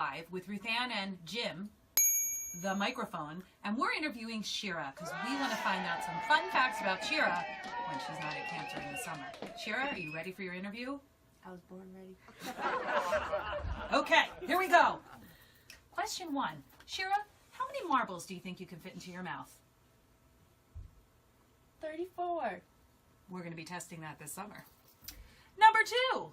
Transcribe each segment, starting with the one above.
live with Ruth Ann and Jim, the microphone, and we're interviewing Shira because we want to find out some fun facts about Shira when she's not at camp during the summer. Shira, are you ready for your interview? I was born ready. Okay, here we go. Question 1. Shira, how many marbles do you think you can fit into your mouth? 34. We're going to be testing that this summer. Number 2.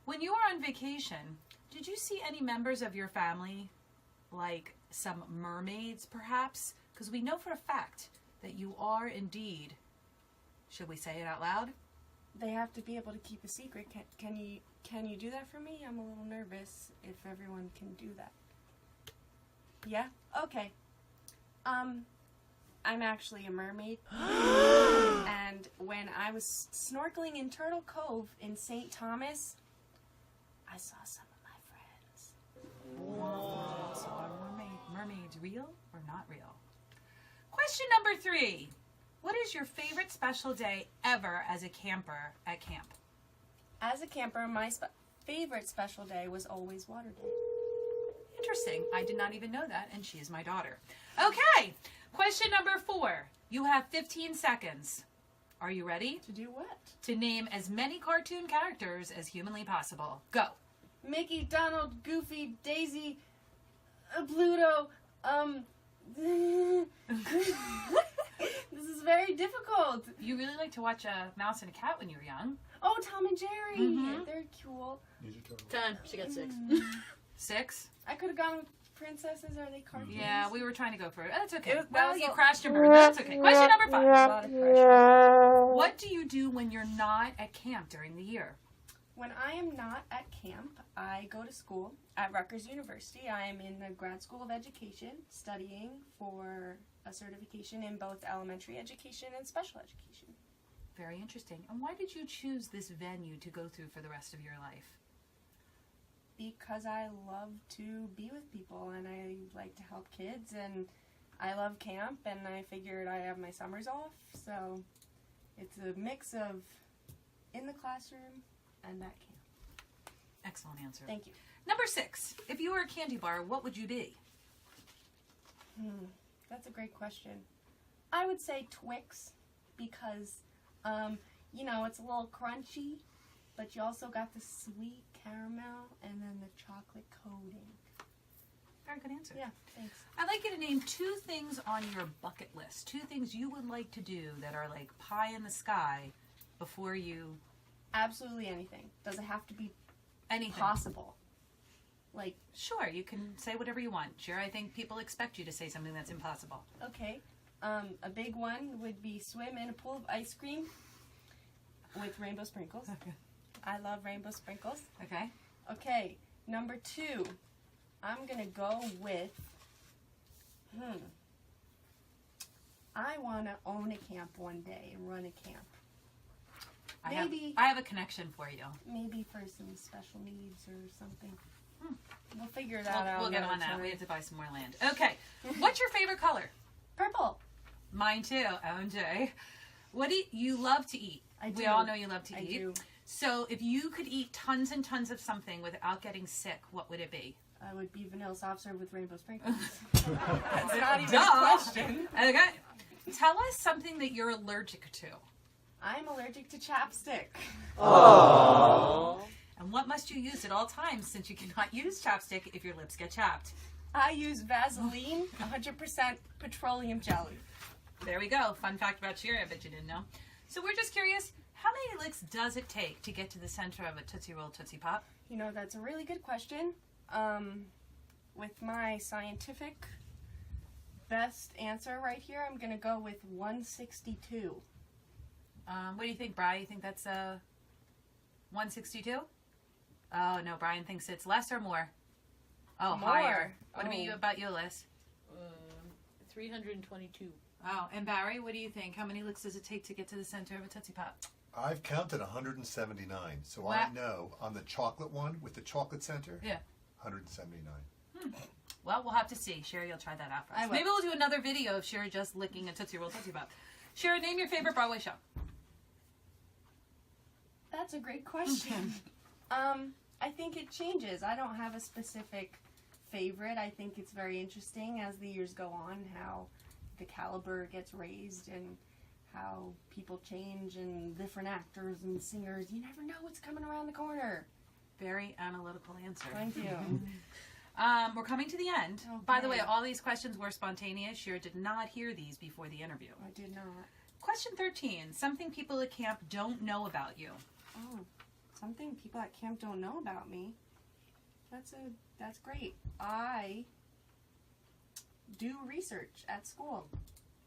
When you were on vacation, did you see any members of your family, like some mermaids perhaps? Because we know for a fact that you are indeed, should we say it out loud? They have to be able to keep a secret. Can you do that for me? I'm a little nervous if everyone can do that. Yeah? Okay. I'm actually a mermaid. And when I was snorkeling in Turtle Cove in St. Thomas, I saw some of my friends. Whoa. So are mermaids real or not real? Question number 3. What is your favorite special day ever as a camper at camp? As a camper, my favorite special day was always Water Day. Interesting. I did not even know that, and she is my daughter. Okay. Question number 4. You have 15 seconds. Are you ready? To do what? To name as many cartoon characters as humanly possible. Go. Mickey, Donald, Goofy, Daisy, Pluto, This is very difficult. You really like to watch a mouse and a cat when you were young. Oh, Tom and Jerry. Mhm. They're cool. Time. She got 6. 6? I could have gone with princesses. Are they cartoons? Yeah, we were trying to go for it. That's okay. That Well, was you a- crashed and burned. That's okay. Question number 5. A lot of pressure. What do you do when you're not at camp during the year? When I am not at camp, I go to school at Rutgers University. I am in the grad school of education, studying for a certification in both elementary education and special education. Very interesting. And why did you choose this venue to go through for the rest of your life? Because I love to be with people and I like to help kids and I love camp and I figured I have my summers off, so it's a mix of in the classroom and at camp. Excellent answer. Thank you. Number 6. If you were a candy bar, what would you be? That's a great question. I would say Twix because, it's a little crunchy, but you also got the sweet caramel and then the chocolate coating. Very good answer. Yeah, thanks. I'd like you to name 2 things on your bucket list. 2 things you would like to do that are like pie in the sky before you... Absolutely anything. Does it have to be Anything. possible? Like, Sure, you can say whatever you want. Sure, I think people expect you to say something that's impossible. okay. A big one would be swim in a pool of ice cream with rainbow sprinkles. Okay. I love rainbow sprinkles. Okay. Okay, number 2. I'm going to go with, I want to own a camp one day and run a camp. Maybe- I have a connection for you. Maybe for some special needs or something. We'll figure that out. We'll get another on that. time. We have to buy some more land. Okay. What's your favorite color? Purple. Mine too, OJ. What do you love to eat? I do. We all know you love to I eat. do. So if you could eat tons and tons of something without getting sick, what would it be? I would be vanilla soft serve with rainbow sprinkles. That's not even Duh. a question. Okay. Tell us something that you're allergic to. I'm allergic to chapstick. And what must you use at all times since you cannot use chapstick if your lips get chapped? I use Vaseline, 100% petroleum jelly. There we go. Fun fact about Shira, I bet you didn't know. So we're just curious, how many licks does it take to get to the center of a Tootsie Roll Tootsie Pop? You know, that's a really good question. With my scientific best answer right here, I'm going to go with 162. What do you think, Brian? You think that's 162? Oh, no, Brian thinks it's less or more. Oh, More. higher. What Oh. about you, Liz? 322. Oh, and Barry, what do you think? How many licks does it take to get to the center of a Tootsie Pop? I've counted 179, so Wow. I know on the chocolate one with the chocolate center, Yeah. 179. Well, we'll have to see. Shira, you'll try that out for us. I will. Maybe we'll do another video of Shira just licking a Tootsie Roll Tootsie Pop. Shira, name your favorite Broadway show. That's a great question. I think it changes. I don't have a specific favorite. I think it's very interesting as the years go on how the caliber gets raised and how people change and different actors and singers. You never know what's coming around the corner. Very analytical answer. Thank you. We're coming to the end. Okay. By the way, all these questions were spontaneous. Shira did not hear these before the interview. I did not. Question 13. Something people at camp don't know about you. Oh, something people at camp don't know about me. That's great. I do research at school.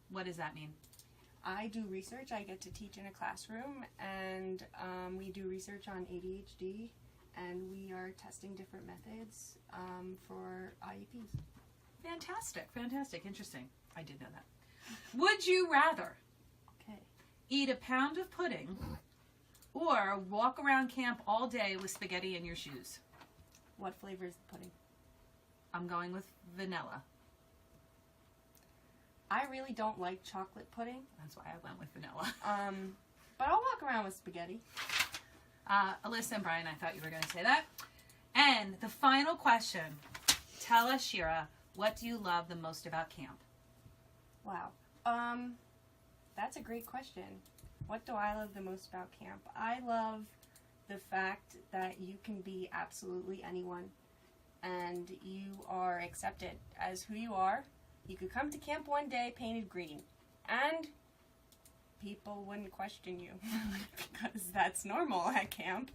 What does that mean? I do research. I get to teach in a classroom, and we do research on ADHD, and we are testing different methods for IEPs. Fantastic. Fantastic. Interesting. I did know that. Would you rather Okay. eat a pound of pudding or walk around camp all day with spaghetti in your shoes? What flavor is the pudding? I'm going with vanilla. I really don't like chocolate pudding, That's why I went with vanilla. but I'll walk around with spaghetti. Alyssa and Brian, I thought you were going to say that. And the final question. Tell us, Shira, what do you love the most about camp? Wow. That's a great question. What do I love the most about camp? I love the fact that you can be absolutely anyone and you are accepted as who you are. You could come to camp one day painted green and people wouldn't question you because that's normal at camp.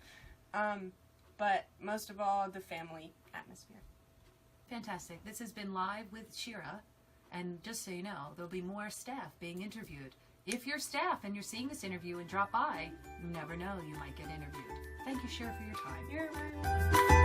But most of all, the family atmosphere. Fantastic. This has been Live with Shira. And just so you know, there'll be more staff being interviewed. If you're staff and you're seeing this interview and drop by, you never know, you might get interviewed. Thank you, Shira, for your time. You're